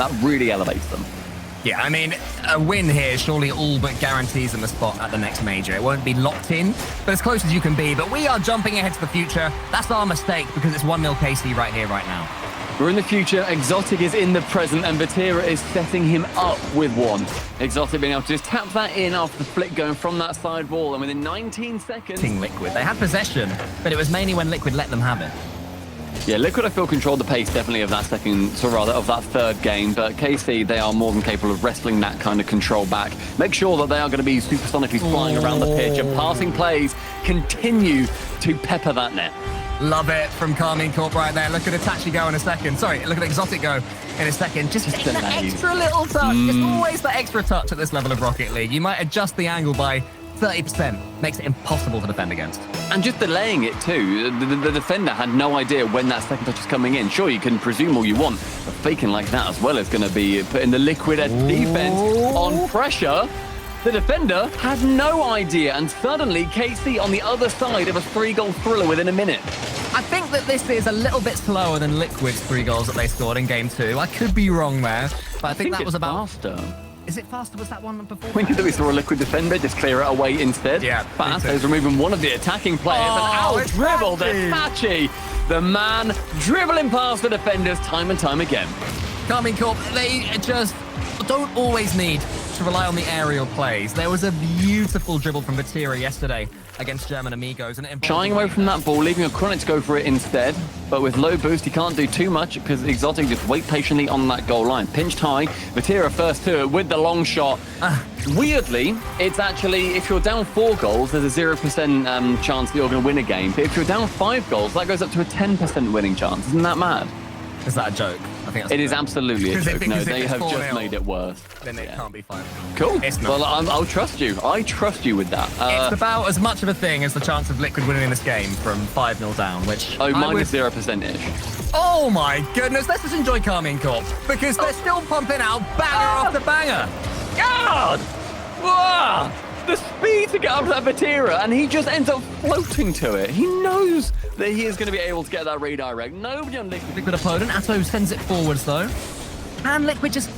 That really elevates them. Yeah, I mean, a win here surely all but guarantees them a spot at the next major. It won't be locked in, but as close as you can be. But we are jumping ahead to the future. That's our mistake because it's 1-0 KC right here, right now. We're in the future, Exotic is in the present, and Vatira is setting him up with one. Exotic being able to just tap that in after the flick going from that side wall, and within 19 seconds... Liquid. They had possession, but it was mainly when Liquid let them have it. Yeah, Liquid, I feel, controlled the pace definitely of that second, so rather of that third game, but KC, they are more than capable of wrestling that kind of control back. Make sure that they are going to be supersonically flying around the pitch, and passing plays continue to pepper that net. Love it from Karmine Corp right there. Look at Itachi go in a second. Sorry, look at Exotic go in a second. Just taking that extra little touch. It's always that extra touch at this level of Rocket League. You might adjust the angle by 30%. Makes it impossible to defend against. And just delaying it too. The defender had no idea when that second touch is coming in. Sure, you can presume all you want, but faking like that as well is going to be putting the Liquid defense on pressure. The defender had no idea, and suddenly KC on the other side of a 3-goal thriller within a minute. I think that this is a little bit slower than Liquid's 3 goals that they scored in Game 2. I could be wrong there, but I think that was about... faster. Is it faster? Was that one before? I think that we saw a Liquid defender just clear it away instead. Yeah. Fast is removing one of the attacking players, and out dribbled Itachi. The man dribbling past the defenders time and time again. Karmine Corp, they just don't always need to rely on the aerial plays. There was a beautiful dribble from Vatira yesterday against German Amigos. And shying away from that ball, leaving a Chronic to go for it instead. But with low boost, he can't do too much because Exotic just wait patiently on that goal line. Pinched high, Vatira first to it with the long shot. Weirdly, it's actually, if you're down 4 goals, there's a 0% chance that you're going to win a game. But if you're down 5 goals, that goes up to a 10% winning chance. Isn't that mad? Is that a joke? I think that's it is absolutely a joke. No, they have just 4-0, made it worse. Then it can't be 5. Cool. It's not. Well, I'll trust you. I trust you with that. It's about as much of a thing as the chance of Liquid winning this game from 5-0 down, which... Oh, minus 0%-ish. Oh my goodness, let's just enjoy Karmine Corp, because they're still pumping out banger after banger. God! Wow! The speed to get up to that Vatira, and he just ends up floating to it. He knows that he is going to be able to get that redirect. Nobody on Liquid opponent. Atto sends it forwards, though. And Liquid just...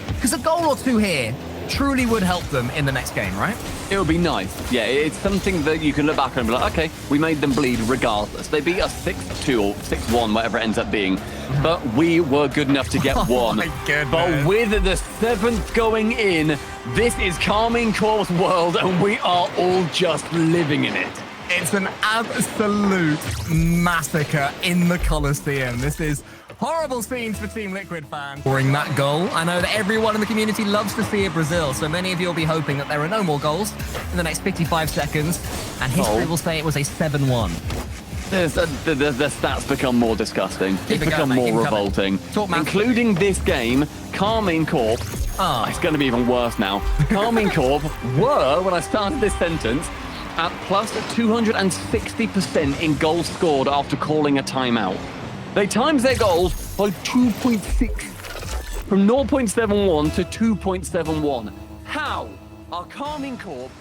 Because a goal or two here truly would help them in the next game, right? It would be nice. Yeah, it's something that you can look back and be like, okay, we made them bleed regardless. They beat us 6-2 or 6-1, whatever it ends up being. But we were good enough to get one. My goodness. But with the 7th going in, this is Karmine Corp's world, and we are all just living in it. It's an absolute massacre in the Coliseum. This is horrible scenes for Team Liquid fans. Scoring that goal, I know that everyone in the community loves to see it Brazil, so many of you will be hoping that there are no more goals in the next 55 seconds, and history will say it was a 7-1. The stats become more disgusting. They become more revolting. Including this game, Karmine Corp. It's going to be even worse now. Karmine Corp were, when I started this sentence, at plus 260% in goals scored after calling a timeout. They times their goals by 2.6, from 0.71 to 2.71. How are Karmine Corp